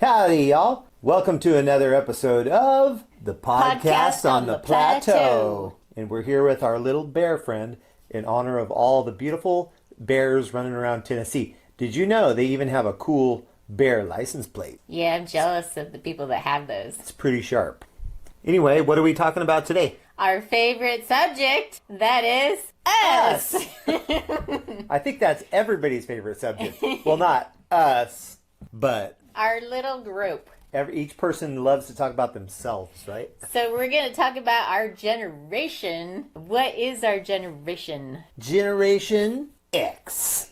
Howdy, y'all. Welcome to another episode of the Podcast on the Plateau. And we're here with our little bear friend in honor of all the beautiful bears running around Tennessee. Did you know they even have a cool bear license plate? Yeah, I'm jealous of the people that have those. It's pretty sharp. Anyway, what are we talking about today? Our favorite subject, that is us. I think that's everybody's favorite subject. Well, not us, but Our little group. each person loves to talk about themselves, right? So we're going to talk about our generation. What is our generation? Generation X.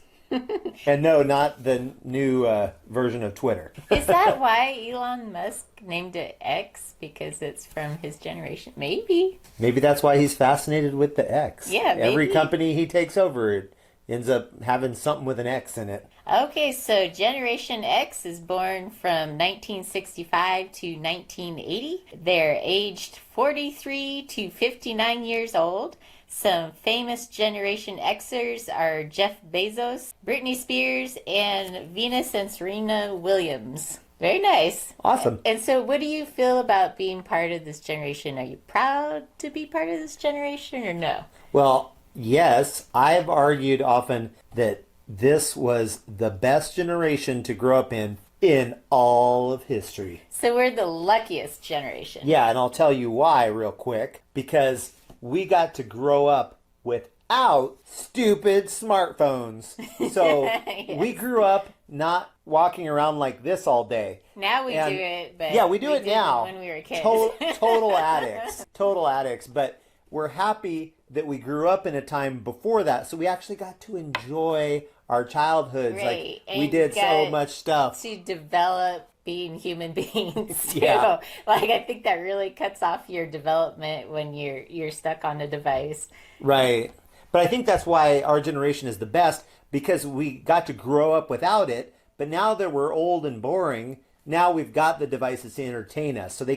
And no, not the new version of Twitter. Is that why Elon Musk named it X? Because it's from his generation? Maybe. Maybe that's why he's fascinated with the X. Yeah, Every maybe. company he takes over, it ends up having something with an X in it. Okay, so Generation X is born from 1965 to 1980. They're aged 43 to 59 years old. Some famous Generation Xers are Jeff Bezos, Britney Spears, and Venus and Serena Williams. Very nice. Awesome. And so what do you feel about being part of this generation? Are you proud to be part of this generation or no? Well, yes, I've argued often that this was the best generation to grow up in all of history. So we're the luckiest generation. Yeah, and I'll tell you why real quick. Because we got to grow up without stupid smartphones. So Yes. we grew up not walking around like this all day. Now we And- do it, but yeah, we do it now. when we were kids. Total addicts. Total addicts. But we're happy that we grew up in a time before that. So we actually got to enjoy our childhoods. Right, Like we and did so got much stuff. to develop being human beings too. Yeah. Like I think that really cuts off your development when you're stuck on a device. Right. But I think that's why our generation is the best, because we got to grow up without it. But now that we're old and boring, now we've got the devices to entertain us. So the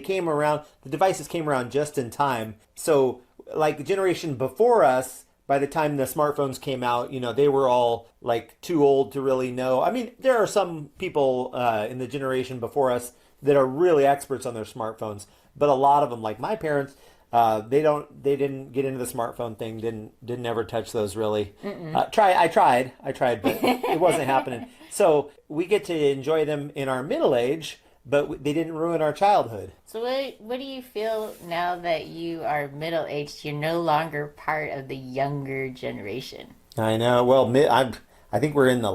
devices came around just in time. So like the generation before us, by the time the smartphones came out, they were all like too old to really know. I mean, there are some people in the generation before us that are really experts on their smartphones, but a lot of them, like my parents, they didn't get into the smartphone thing. Didn't ever touch those really. I tried, but it wasn't happening. So we get to enjoy them in our middle age, but they didn't ruin our childhood. So what do you feel now that you are middle aged? You're no longer part of the younger generation. I know. Well, I think we're in the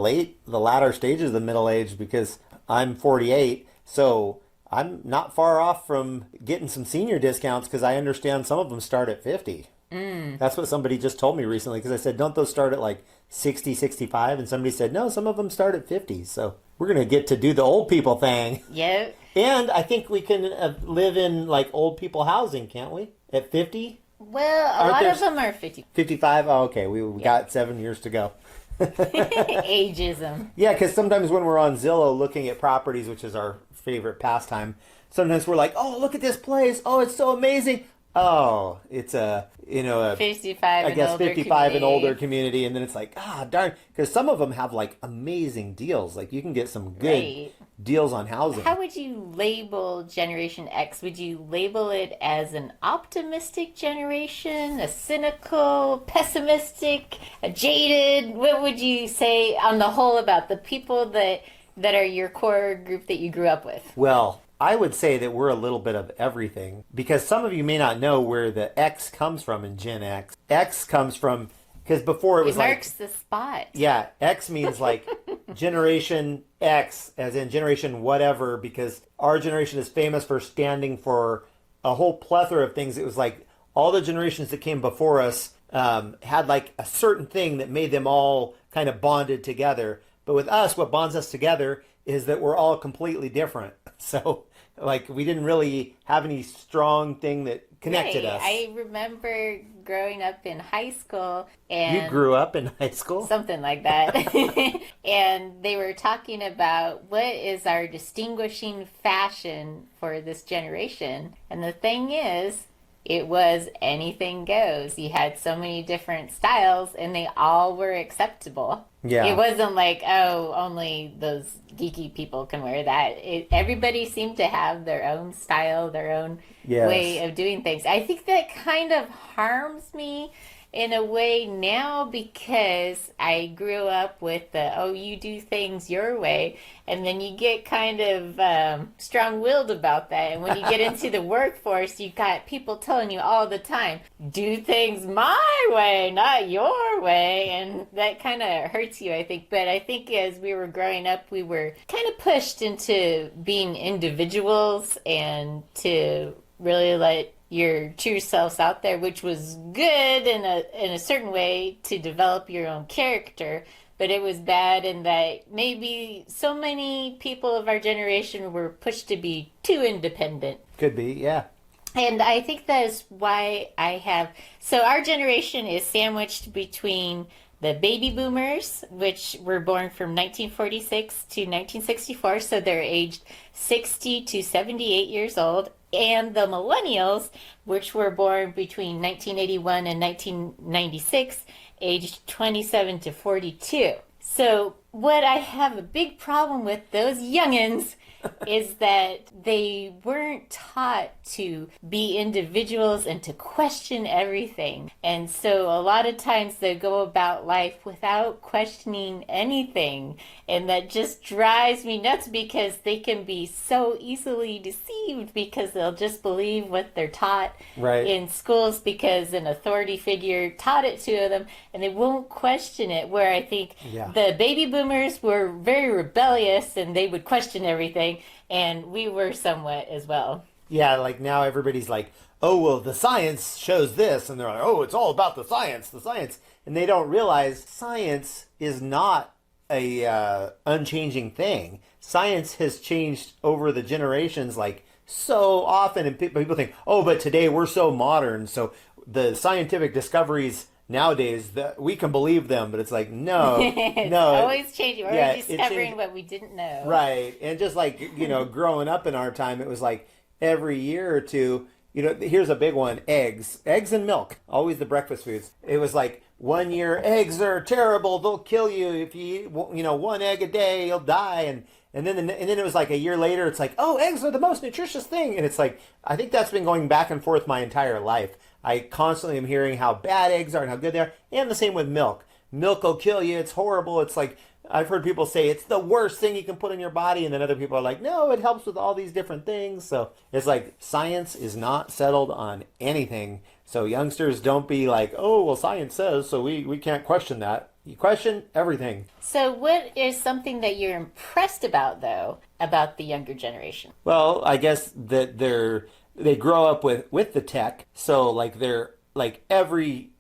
latter stages of the middle age, because I'm 48, so I'm not far off from getting some senior discounts, because I understand some of them start at 50. That's what somebody just told me recently, because I said, don't those start at like 60, 65? And somebody said, no, some of them start at 50. So we're going to get to do the old people thing. Yep. And I think we can live in like old people housing, can't we? At 50? Well, a Aren't lot there of them are 50. 55? Oh, okay. We got 7 years to go. Ageism. Yeah, because sometimes when we're on Zillow looking at properties, which is our favorite pastime, sometimes we're like, oh, look at this place. Oh, it's so amazing. Oh, it's a 55 I and guess older 55 and community. older community. And then it's like, darn. Because some of them have like amazing deals. Like you can get some good Right. deals on housing. How would you label Generation X? Would you label it as an optimistic generation, a cynical, pessimistic, a jaded? What would you say on the whole about the people that are your core group that you grew up with? Well, I would say that we're a little bit of everything, because some of you may not know where the X comes from in Gen X. X comes from, because before it was It like, marks the spot. yeah, X means like Generation X, as in generation whatever, because our generation is famous for standing for a whole plethora of things. It was like all the generations that came before us had like a certain thing that made them all kind of bonded together. But with us, what bonds us together is that we're all completely different. So like we didn't really have any strong thing that connected Right. us. I remember growing up in high school and You grew up in high school? something like that. And they were talking about what is our distinguishing fashion for this generation. And the thing is, it was anything goes. You had so many different styles and they all were acceptable. Yeah. It wasn't like, oh, only those geeky people can wear that. Everybody seemed to have their own style, their own Yes. way of doing things. I think that kind of harms me in a way now because I grew up with the, oh, you do things your way. And then you get kind of strong-willed about that. And when you get into the workforce, you got people telling you all the time, do things my way, not your way. And that kind of hurts you, I think. But I think as we were growing up, we were kind of pushed into being individuals and to really let your true selves out there, which was good in a certain way to develop your own character, but it was bad in that maybe so many people of our generation were pushed to be too independent. Could be, yeah. And I think that is why so our generation is sandwiched between the baby boomers, which were born from 1946 to 1964, so they're aged 60 to 78 years old, and the millennials, which were born between 1981 and 1996, aged 27 to 42. So what I have a big problem with those youngins is that they weren't taught to be individuals and to question everything. And so a lot of times they go about life without questioning anything. And that just drives me nuts because they can be so easily deceived because they'll just believe what they're taught Right. in schools because an authority figure taught it to them and they won't question it. Where I think the baby boomers were very rebellious and they would question everything. And we were somewhat as well. Yeah, like now everybody's like, oh, well, the science shows this. And they're like, oh, it's all about the science. And they don't realize science is not a unchanging thing. Science has changed over the generations like so often. And people think, oh, but today we're so modern. So the scientific discoveries nowadays, we can believe them, but it's like, no, It's no. always changing. We're discovering what we didn't know. Right. And just like, growing up in our time, it was like every year or two, here's a big one, eggs and milk, always the breakfast foods. It was like 1 year, eggs are terrible. They'll kill you. If you eat, one egg a day, you'll die. And then it was like a year later, it's like, oh, eggs are the most nutritious thing. And it's like, I think that's been going back and forth my entire life. I constantly am hearing how bad eggs are and how good they are. And the same with milk. Milk will kill you. It's horrible. It's like, I've heard people say it's the worst thing you can put in your body. And then other people are like, no, it helps with all these different things. So it's like science is not settled on anything. So youngsters, don't be like, oh, well, science says, so we can't question that. You question everything. So what is something that you're impressed about, though, about the younger generation? Well, I guess that they grow up with the tech. So like they're like every,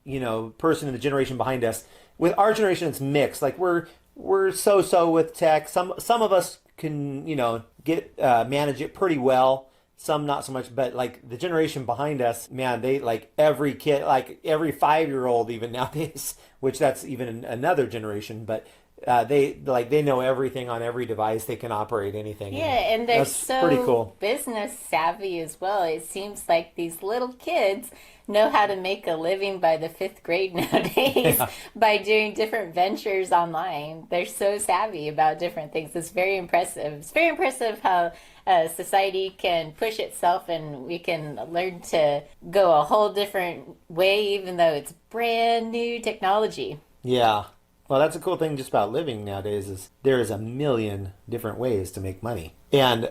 person in the generation behind us. With our generation, it's mixed. Like we're so with tech. Some of us can, get manage it pretty well. Some not so much, but like the generation behind us, man, they like every kid, like every 5-year-old even nowadays, which that's even another generation, but they know everything on every device. They can operate anything. Yeah, and they're that's so pretty cool. Business savvy as well. It seems like these little kids know how to make a living by the 5th grade nowadays by doing different ventures online. They're so savvy about different things. It's very impressive. It's very impressive how society can push itself and we can learn to go a whole different way even though it's brand new technology. Yeah. Well, that's a cool thing just about living nowadays is there is a million different ways to make money. And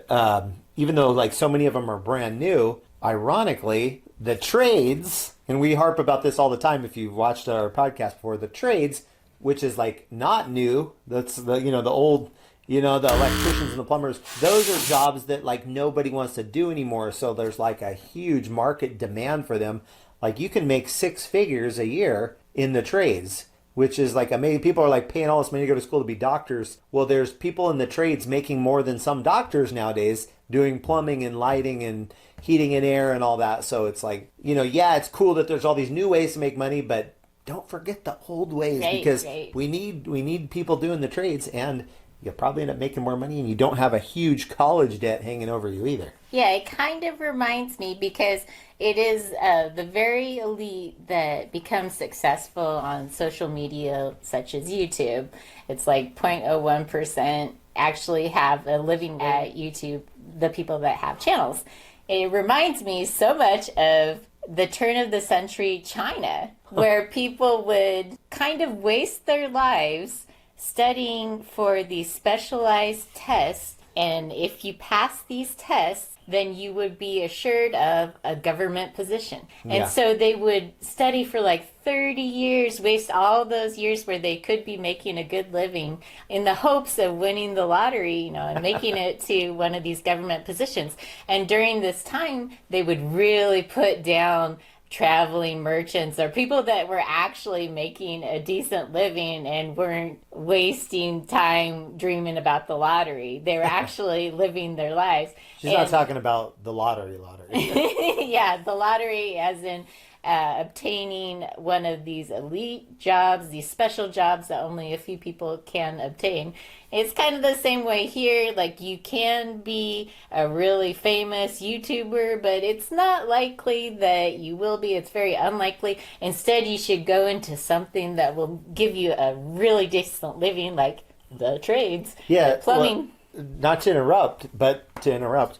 even though like so many of them are brand new, ironically, the trades, and we harp about this all the time if you've watched our podcast before, the trades, which is like not new, that's the old, the electricians and the plumbers, those are jobs that like nobody wants to do anymore. So there's like a huge market demand for them. Like you can make 6 figures a year in the trades, which is like amazing. People are like paying all this money to go to school to be doctors. Well, there's people in the trades making more than some doctors nowadays doing plumbing and lighting and heating and air and all that. So it's like, it's cool that there's all these new ways to make money, but don't forget the old ways because we need people doing the trades. And you'll probably end up making more money, and you don't have a huge college debt hanging over you either. Yeah, it kind of reminds me because it is the very elite that becomes successful on social media such as YouTube. It's like 0.01% actually have a living at YouTube, the people that have channels. It reminds me so much of the turn of the century China, where people would kind of waste their lives studying for these specialized tests. And if you pass these tests, then you would be assured of a government position. And Yeah. so they would study for like 30 years, waste all those years where they could be making a good living in the hopes of winning the lottery, and making it to one of these government positions. And during this time, they would really put down traveling merchants or people that were actually making a decent living and weren't wasting time dreaming about the lottery. They were actually living their lives. She's not talking about the lottery. Yeah, the lottery as in obtaining one of these elite jobs, these special jobs that only a few people can obtain. It's kind of the same way here. Like, you can be a really famous YouTuber, but it's not likely that you will be. It's very unlikely. Instead, you should go into something that will give you a really decent living, like the trades, Yeah, plumbing. well, not to interrupt, but to interrupt.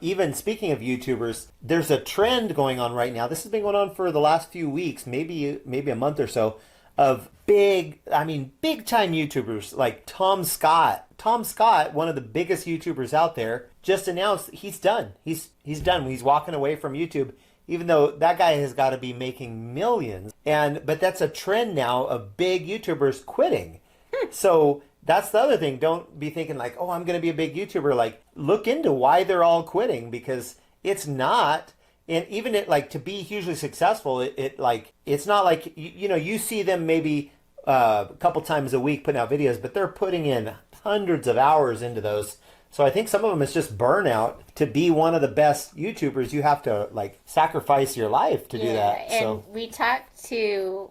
Even speaking of YouTubers, there's a trend going on right now. This has been going on for the last few weeks, maybe a month or so, of big time YouTubers like Tom Scott. Tom Scott, one of the biggest YouTubers out there, just announced he's done. He's done. He's walking away from YouTube, even though that guy has got to be making millions. But that's a trend now of big YouTubers quitting. So that's the other thing. Don't be thinking like, oh, I'm going to be a big YouTuber. Like, look into why they're all quitting, because it's not. And even to be hugely successful, it's not like, you see them maybe a couple times a week putting out videos, but they're putting in hundreds of hours into those. So I think some of them it's just burnout. To be one of the best YouTubers, you have to sacrifice your life to do that. And we talked to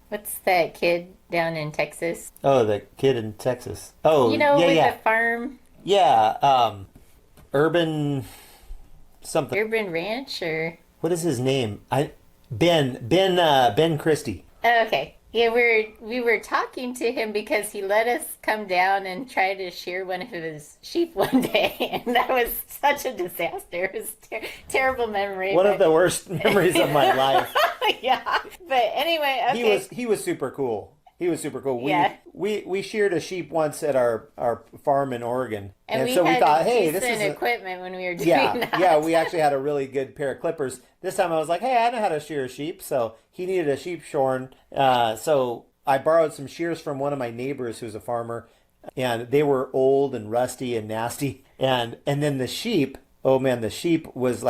what's that kid down in Texas? Oh, the kid in Texas. Oh, with the farm. Yeah, Urban something. Urban Ranch, or What is his name? Ben Christie. oh, okay. Yeah, we were talking to him because he let us come down and try to shear one of his sheep one day, and that was such a disaster. It was terrible memory. One of the worst memories of my life. Yeah, but anyway, okay. He was super cool. He was super cool. Yeah. We sheared a sheep once at our farm in Oregon, and so we had thought, hey, decent this is equipment when we were doing that. Yeah. We actually had a really good pair of clippers. This time I was like, hey, I know how to shear a sheep, so he needed a sheep shorn. So I borrowed some shears from one of my neighbors who's a farmer, and they were old and rusty and nasty. And then the sheep. Oh man, the sheep was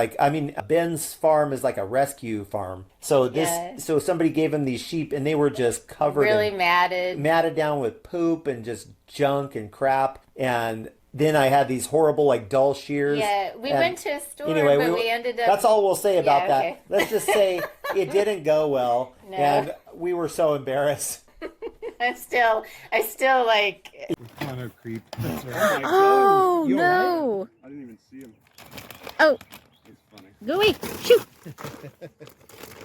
Ben's farm is like a rescue farm. So so somebody gave him these sheep, and they were just covered really matted down with poop and just junk and crap. And then I had these horrible dull shears. Yeah, we went to a store, anyway, but we ended up. That's all we'll say about that. Okay. Let's just say it didn't go well, No. and we were so embarrassed. I still like. Kind of creep. Oh, You all no. right? I didn't even see him. Oh, It's funny. go away. Shoot.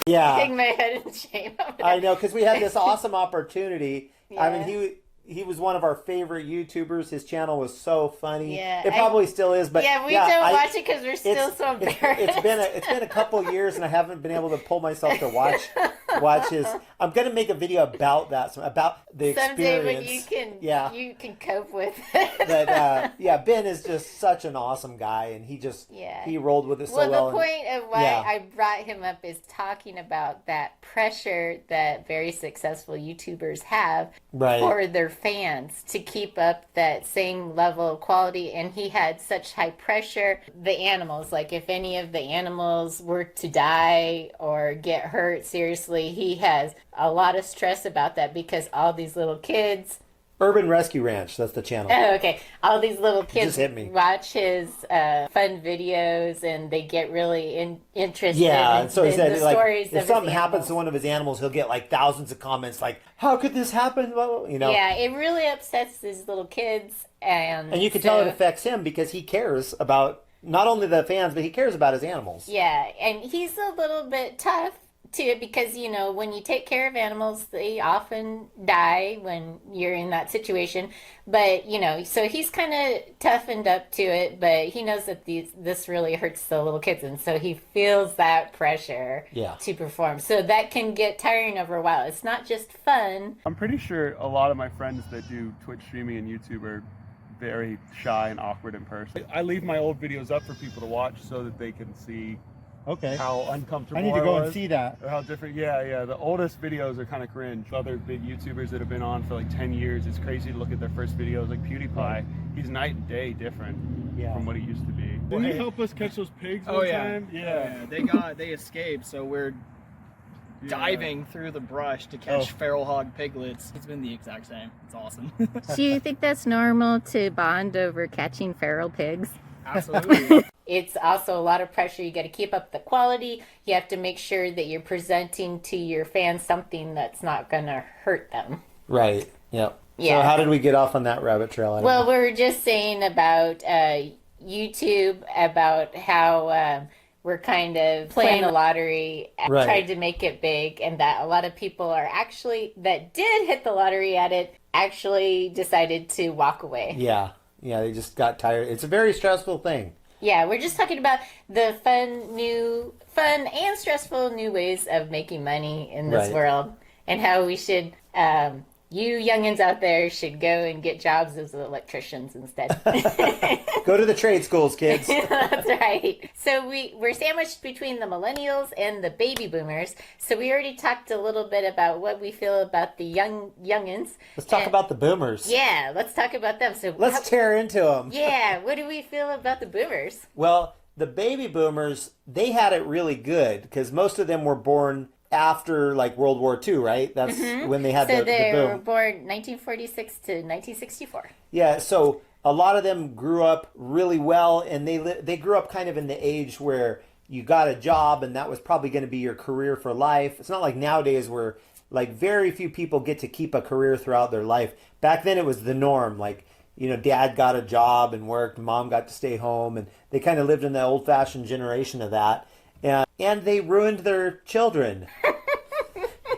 Yeah, Hang my head in shame. I know, because we had this awesome opportunity. I Yeah. mean, he was one of our favorite YouTubers. His channel was so funny. Yeah, It probably still is, but yeah, we don't watch it because we're still so embarrassed. It's been a couple years, and I haven't been able to pull myself to watch his. I'm gonna make a video about that, about the Someday experience. when you can cope with it. But Ben is just such an awesome guy, and he rolled with it so well. Well, the point of why yeah. I brought him up is talking about that pressure that very successful YouTubers have Right. for their fans to keep up that same level of quality. And he had such high pressure. The animals, like if any of the animals were to die or get hurt seriously, he has a lot of stress about that because all these little kids Urban Rescue Ranch. That's the channel. Oh, okay. All these little kids just hit me. watch his fun videos, and they get really interested Yeah, in, so he in said, the like, stories of if his something happens animals. to one of his animals, he'll get like thousands of comments, like, "How could this happen?" Well, you know. Yeah, it really upsets these little kids, And you can tell it affects him because he cares about not only the fans, but he cares about his animals. Yeah, and he's a little bit tough too because, you know, when you take care of animals, they often die when you're in that situation. But, you know, so he's kind of toughened up to it, but he knows that this really hurts the little kids, and so he feels that pressure to perform. So that can get tiring over a while. It's not just fun. I'm pretty sure a lot of my friends that do Twitch streaming and YouTube are very shy and awkward in person. I leave my old videos up for people to watch so that they can see Okay. how uncomfortable I need to go and was, see that. or how different. Yeah. The oldest videos are kind of cringe. Other big YouTubers that have been on for like 10 years, it's crazy to look at their first videos. Like PewDiePie, he's night and day different from what he used to be. Didn't you help us catch those pigs one time? Yeah. They escaped, so we're diving through the brush to catch feral hog piglets. It's been the exact same. It's awesome. Do you think that's normal to bond over catching feral pigs? Absolutely. It's also a lot of pressure. You got to keep up the quality. You have to make sure that you're presenting to your fans something that's not going to hurt them. Right. Yep. Yeah. So how did we get off on that rabbit trail? I don't Well, know. we were just saying about YouTube, about how we're kind of playing the lottery, Right. trying to make it big, and that a lot of people are actually, that did hit the lottery at it, actually decided to walk away. Yeah. They just got tired. It's a very stressful thing. Yeah, we're just talking about the fun and stressful new ways of making money in this Right. world, and how we should, you youngins out there should go and get jobs as electricians instead. Go to the trade schools, kids. That's right. So we're sandwiched between the millennials and the baby boomers. So we already talked a little bit about what we feel about the youngins. Let's talk about the boomers. Yeah, let's talk about them. So Let's tear into them. yeah, what do we feel about the boomers? Well, the baby boomers, they had it really good because most of them were born after like World War II, right? That's when they had So the they were boom. born 1946 to 1964. Yeah, so a lot of them grew up really well, and they grew up kind of in the age where you got a job, and that was probably going to be your career for life. It's not like nowadays where like very few people get to keep a career throughout their life. Back then, it was the norm. Like, you know, dad got a job and worked, mom got to stay home, and they kind of lived in the old-fashioned generation of that. And they ruined their children.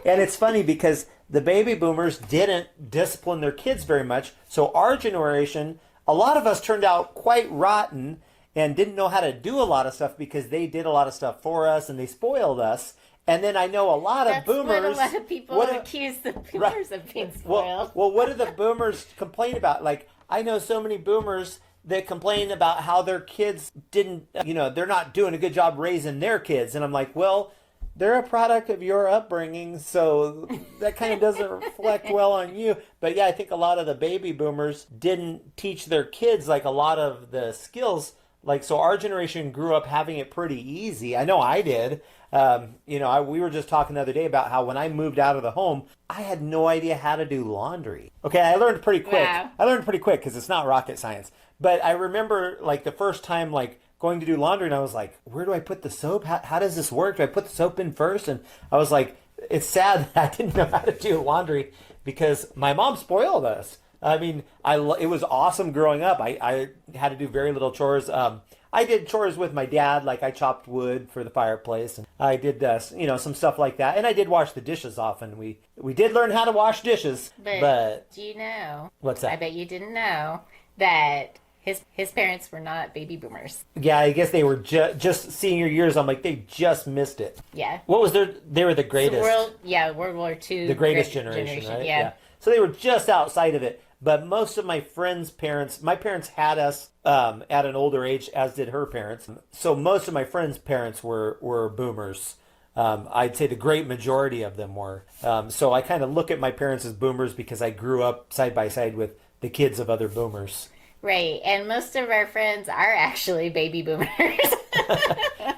And it's funny because the baby boomers didn't discipline their kids very much. So our generation, a lot of us turned out quite rotten and didn't know how to do a lot of stuff because they did a lot of stuff for us and they spoiled us. And then I know a lot of That's boomers. what a lot of people accuse the boomers of being spoiled. Well, what do the boomers complain about? Like, I know so many boomers that complain about how their kids didn't, you know, they're not doing a good job raising their kids. And I'm like, well, they're a product of your upbringing, so that kind of doesn't reflect well on you. But yeah, I think a lot of the baby boomers didn't teach their kids like a lot of the skills. Like, so our generation grew up having it pretty easy. I know I did. You know, we were just talking the other day about how when I moved out of the home, I had no idea how to do laundry. Okay, I learned pretty quick. Wow. I learned pretty quick because it's not rocket science. But I remember like the first time like going to do laundry and I was like, where do I put the soap? How does this work? Do I put the soap in first? And I was like, it's sad that I didn't know how to do laundry because my mom spoiled us. I mean, it was awesome growing up. I had to do very little chores. I did chores with my dad, like I chopped wood for the fireplace, and I did you know, some stuff like that. And I did wash the dishes often. We did learn how to wash dishes, but do you know? What's that? I bet you didn't know that his parents were not baby boomers. Yeah, I guess they were just senior years. I'm like, they just missed it. Yeah. What was they were the greatest. World War II. The greatest generation, right? Yeah. So they were just outside of it. But most of my friends' parents, my parents had us at an older age, as did her parents. So most of my friends' parents were boomers. I'd say the great majority of them were. So I kind of look at my parents as boomers because I grew up side by side with the kids of other boomers. Right, and most of our friends are actually baby boomers.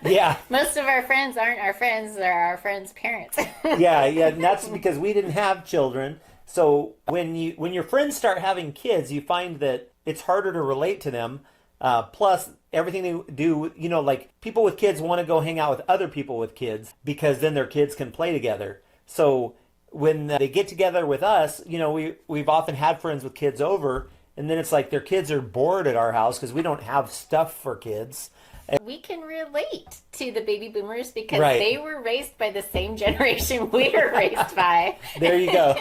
Yeah. Most of our friends aren't our friends, they're our friends' parents. Yeah, and that's because we didn't have children. So when your friends start having kids, you find that it's harder to relate to them. Plus, everything they do, like people with kids want to go hang out with other people with kids because then their kids can play together. So when they get together with us, we've often had friends with kids over, and then it's like their kids are bored at our house because we don't have stuff for kids. We can relate to the baby boomers because Right. they were raised by the same generation we were raised by. There you go.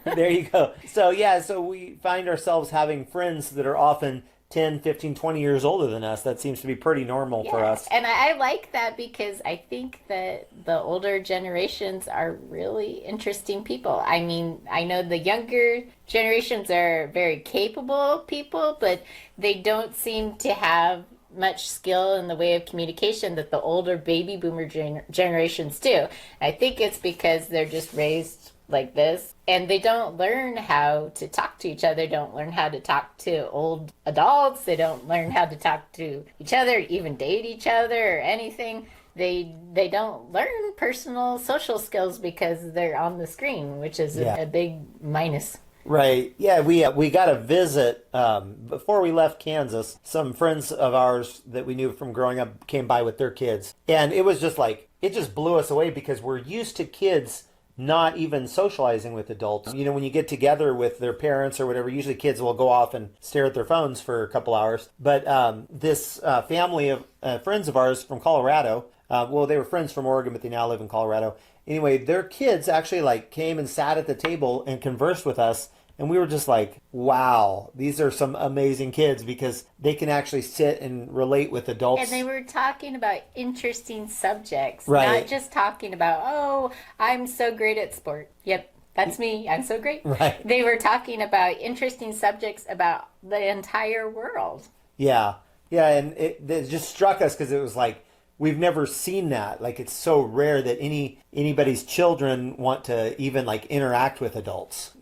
There you go. So so we find ourselves having friends that are often 10, 15, 20 years older than us. That seems to be pretty normal for us. And I like that because I think that the older generations are really interesting people. I mean, I know the younger generations are very capable people, but they don't seem to have much skill in the way of communication that the older baby boomer generations do. I think it's because they're just raised like this and they don't learn how to talk to each other, don't learn how to talk to old adults, they don't learn how to talk to each other, even date each other or anything. They don't learn personal social skills because they're on the screen, which is a big minus. Right. Yeah, we got a visit before we left Kansas. Some friends of ours that we knew from growing up came by with their kids. And it was just like, it just blew us away because we're used to kids not even socializing with adults. When you get together with their parents or whatever, usually kids will go off and stare at their phones for a couple hours. But this family of friends of ours from Colorado, they were friends from Oregon, but they now live in Colorado. Anyway, their kids actually came and sat at the table and conversed with us. And we were just like, wow, these are some amazing kids because they can actually sit and relate with adults. And they were talking about interesting subjects, right. Not just talking about, oh, I'm so great at sport. Yep, that's me. I'm so great. Right. They were talking about interesting subjects about the entire world. Yeah. Yeah, and it just struck us because it was like, we've never seen that. Like, it's so rare that anybody's children want to even interact with adults,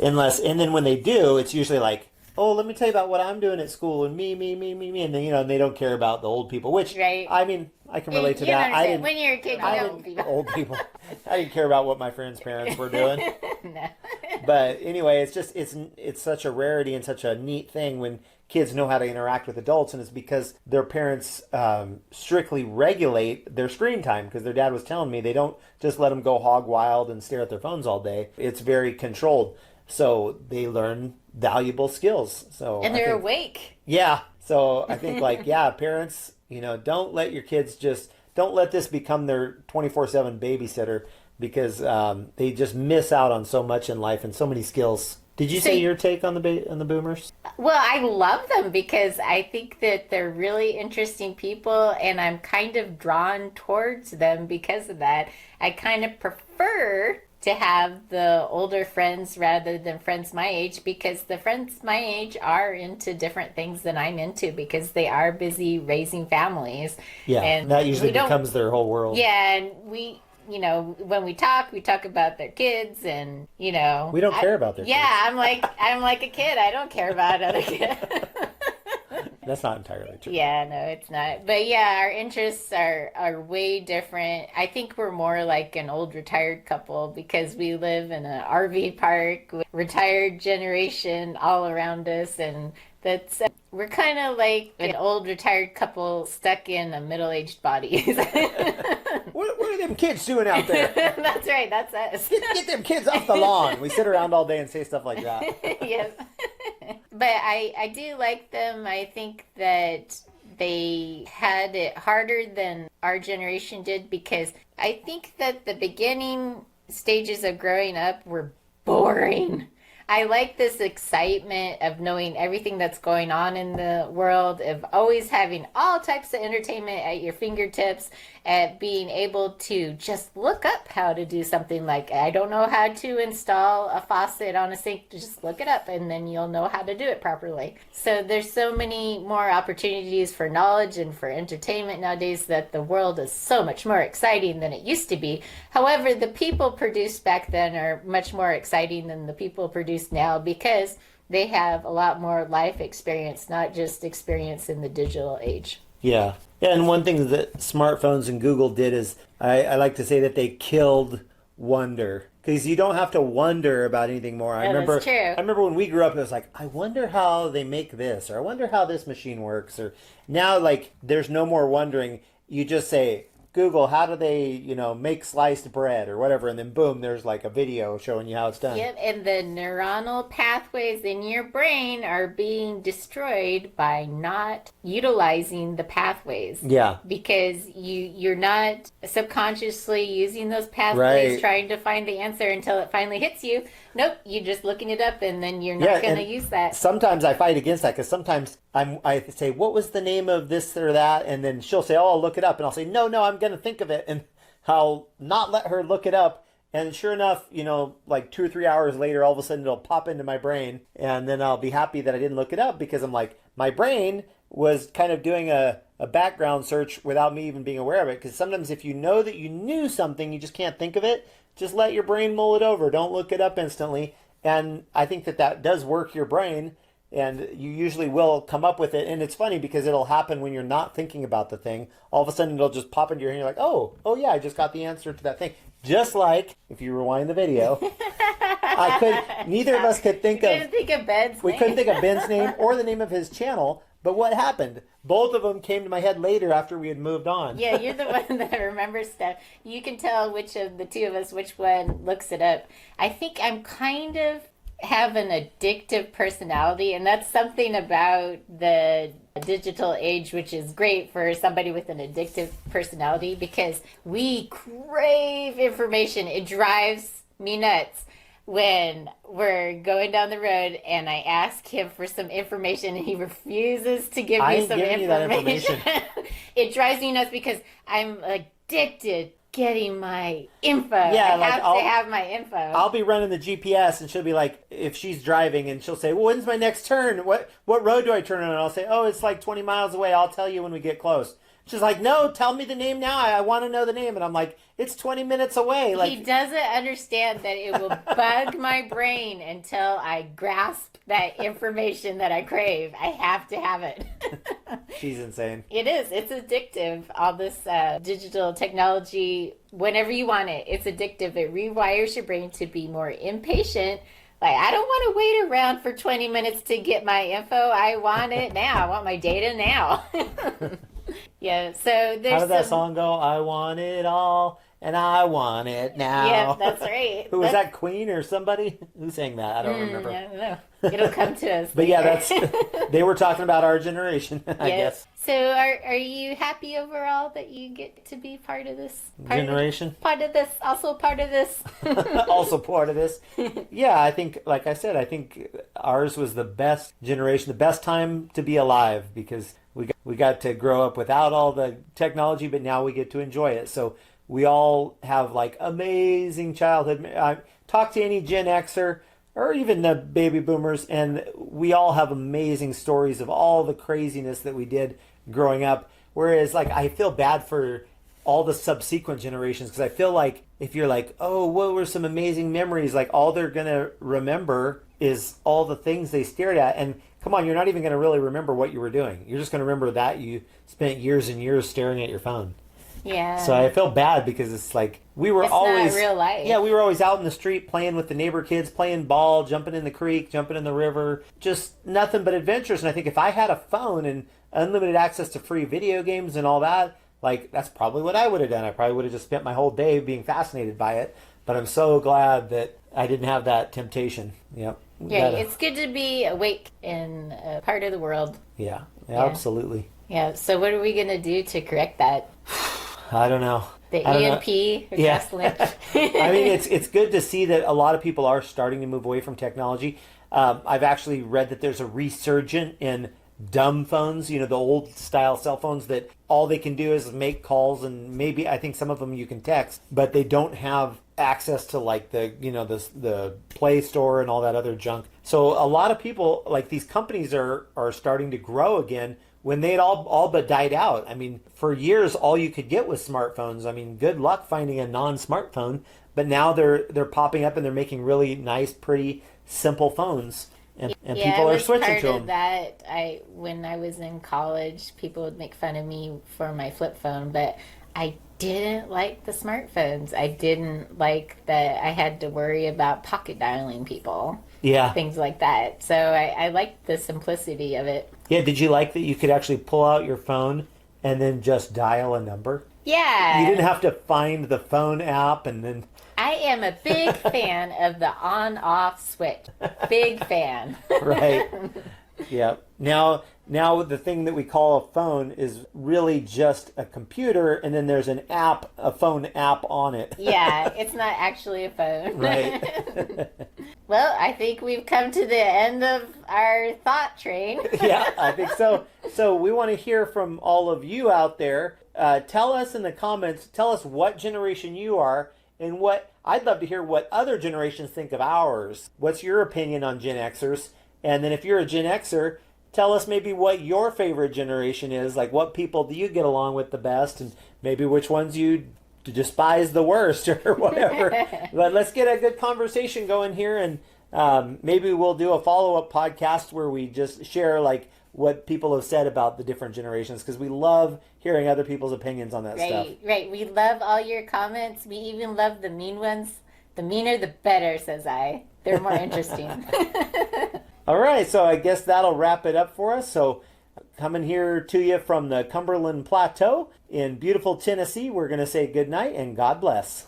and then when they do, it's usually like, oh, let me tell you about what I'm doing at school and me, and then, they don't care about the old people, which, right. I mean, I can relate to that. When you're a kid, you know old people. I didn't care about what my friends' parents were doing. No. But anyway, it's just, it's such a rarity and such a neat thing when kids know how to interact with adults, and it's because their parents strictly regulate their screen time, because their dad was telling me they don't just let them go hog wild and stare at their phones all day. It's very controlled. So they learn valuable skills. And they're awake. Yeah. So I think parents, don't let your kids don't let this become their 24/7 babysitter, because they just miss out on so much in life and so many skills. Did you say your take on the boomers? Well, I love them because I think that they're really interesting people, and I'm kind of drawn towards them because of that. I kind of prefer to have the older friends rather than friends my age, because the friends my age are into different things than I'm into because they are busy raising families. Yeah, and that usually becomes their whole world. Yeah, and when we talk about their kids, and we don't care about their kids. Yeah, I'm like a kid. I don't care about other kids. That's not entirely true. Yeah, no, it's not. But yeah, our interests are way different. I think we're more like an old retired couple because we live in an RV park with retired generation all around us, and that's we're kind of like an old retired couple stuck in a middle-aged body. What are them kids doing out there? That's right, that's us. Get them kids off the lawn. We sit around all day and say stuff like that. Yes. But I do like them. I think that they had it harder than our generation did, because I think that the beginning stages of growing up were boring. I like this excitement of knowing everything that's going on in the world, of always having all types of entertainment at your fingertips, at being able to just look up how to do something. Like, I don't know how to install a faucet on a sink, just look it up and then you'll know how to do it properly. So there's so many more opportunities for knowledge and for entertainment nowadays that the world is so much more exciting than it used to be. However, the people produced back then are much more exciting than the people produced now, because they have a lot more life experience, not just experience in the digital age. Yeah. And one thing that smartphones and Google did is, I like to say that they killed wonder, because you don't have to wonder about anything more. I remember, that's true. I remember when we grew up, it was like, I wonder how they make this, or I wonder how this machine works. Or now, like, there's no more wondering. You just say, Google, how do they, make sliced bread or whatever, and then boom, there's like a video showing you how it's done. Yep, and the neuronal pathways in your brain are being destroyed by not utilizing the pathways. Yeah. Because you're not subconsciously using those pathways Right. trying to find the answer until it finally hits you. Nope, you're just looking it up and then you're not going to and use that. Sometimes I fight against that, because sometimes I say, what was the name of this or that? And then she'll say, oh, I'll look it up. And I'll say, no, I'm going to think of it. And I'll not let her look it up. And sure enough, like 2 or 3 hours later, all of a sudden it'll pop into my brain. And then I'll be happy that I didn't look it up, because I'm like, my brain was kind of doing a background search without me even being aware of it. Because sometimes if you know that you knew something, you just can't think of it. Just let your brain mull it over. Don't look it up instantly. And I think that does work your brain, and you usually will come up with it. And it's funny because it'll happen when you're not thinking about the thing. All of a sudden it'll just pop into your head. You're like, oh yeah, I just got the answer to that thing. Just like if you rewind the video, neither of us could think of Ben's we name. couldn't think of Ben's name or the name of his channel. But what happened? Both of them came to my head later after we had moved on. Yeah, you're the one that remembers stuff. You can tell which of the two of us, which one looks it up. I think I'm kind of have an addictive personality, and that's something about the digital age which is great for somebody with an addictive personality, because we crave information. It drives me nuts when we're going down the road and I ask him for some information and he refuses to give I me ain't some giving you that information. information. It drives me nuts because I'm addicted getting my info. Yeah, I like have to have my info. I'll be running the GPS, and she'll be like, if she's driving, and she'll say, well, when's my next turn? What road do I turn on? And I'll say, oh, it's like 20 miles away. I'll tell you when we get close. She's like, no, tell me the name now. I want to know the name. And I'm like, it's 20 minutes away. Like, he doesn't understand that it will bug my brain until I grasp that information that I crave. I have to have it. she's insane. It is. It's addictive. All this digital technology, whenever you want it, it's addictive. It rewires your brain to be more impatient. Like, I don't want to wait around for 20 minutes to get my info. I want it now. I want my data now. Yeah, so there's How did that song go? I want it all, and I want it now. Yeah, that's right. Who was that, Queen or somebody? Who sang that? I don't remember. I don't know. It'll come to us. But yeah, later. they were talking about our generation, I guess. So are you happy overall that you get to be part of this Generation? Part of this, also part of this. Also part of this. Yeah, I think, like I said, I think ours was the best generation, the best time to be alive, because we got to grow up without all the technology, but now we get to enjoy it. So we all have like amazing childhood. Talk to any Gen Xer or even the baby boomers, and we all have amazing stories of all the craziness that we did growing up. Whereas, like, I feel bad for all the subsequent generations, because I feel like if you're like, oh, what were some amazing memories, like all they're gonna remember is all the things they stared at. And come on, you're not even gonna really remember what you were doing. You're just gonna remember that you spent years and years staring at your phone. Yeah. So I feel bad, because it's like we were It's always not real life. Yeah, we were always out in the street playing with the neighbor kids, playing ball, jumping in the creek, jumping in the river, just nothing but adventures. And I think if I had a phone and unlimited access to free video games and all that, like, that's probably what I would have done. I probably would have just spent my whole day being fascinated by it. But I'm so glad that I didn't have that temptation. Yep. Yeah, it's good to be awake in a part of the world. Yeah, absolutely. Yeah, so what are we going to do to correct that? I don't know. The I don't know. EMP or Yeah. Gas Lynch? I mean, it's good to see that a lot of people are starting to move away from technology. I've actually read that there's a resurgence in dumb phones, the old style cell phones that all they can do is make calls, and maybe I think some of them you can text, but they don't have access to like the Play Store and all that other junk. So a lot of people, like, these companies are starting to grow again when they'd all but died out. I mean, for years all you could get was smartphones. I mean, good luck finding a non-smartphone, but now they're popping up and they're making really nice, pretty, simple phones. And people are switching to them. That when I was in college, people would make fun of me for my flip phone, but I didn't like the smartphones. I didn't like that I had to worry about pocket dialing people. Yeah. Things like that. So I liked the simplicity of it. Yeah, did you like that you could actually pull out your phone and then just dial a number? Yeah. You didn't have to find the phone app and then... I am a big fan of the on-off switch. Big fan. Right. Yeah. Now the thing that we call a phone is really just a computer, and then there's an app, a phone app on it. Yeah, it's not actually a phone. Right. Well, I think we've come to the end of our thought train. Yeah, I think so. So we want to hear from all of you out there. Tell us in the comments, tell us what generation you are, and I'd love to hear what other generations think of ours. What's your opinion on Gen Xers? And then if you're a Gen Xer, tell us maybe what your favorite generation is. Like, what people do you get along with the best, and maybe which ones you despise the worst or whatever. But let's get a good conversation going here, and maybe we'll do a follow-up podcast where we just share like what people have said about the different generations, because we love hearing other people's opinions on that stuff. Right. We love all your comments. We even love the mean ones. The meaner, the better, says I. They're more interesting. All right, so I guess that'll wrap it up for us. So coming here to you from the Cumberland Plateau in beautiful Tennessee, we're going to say good night and God bless.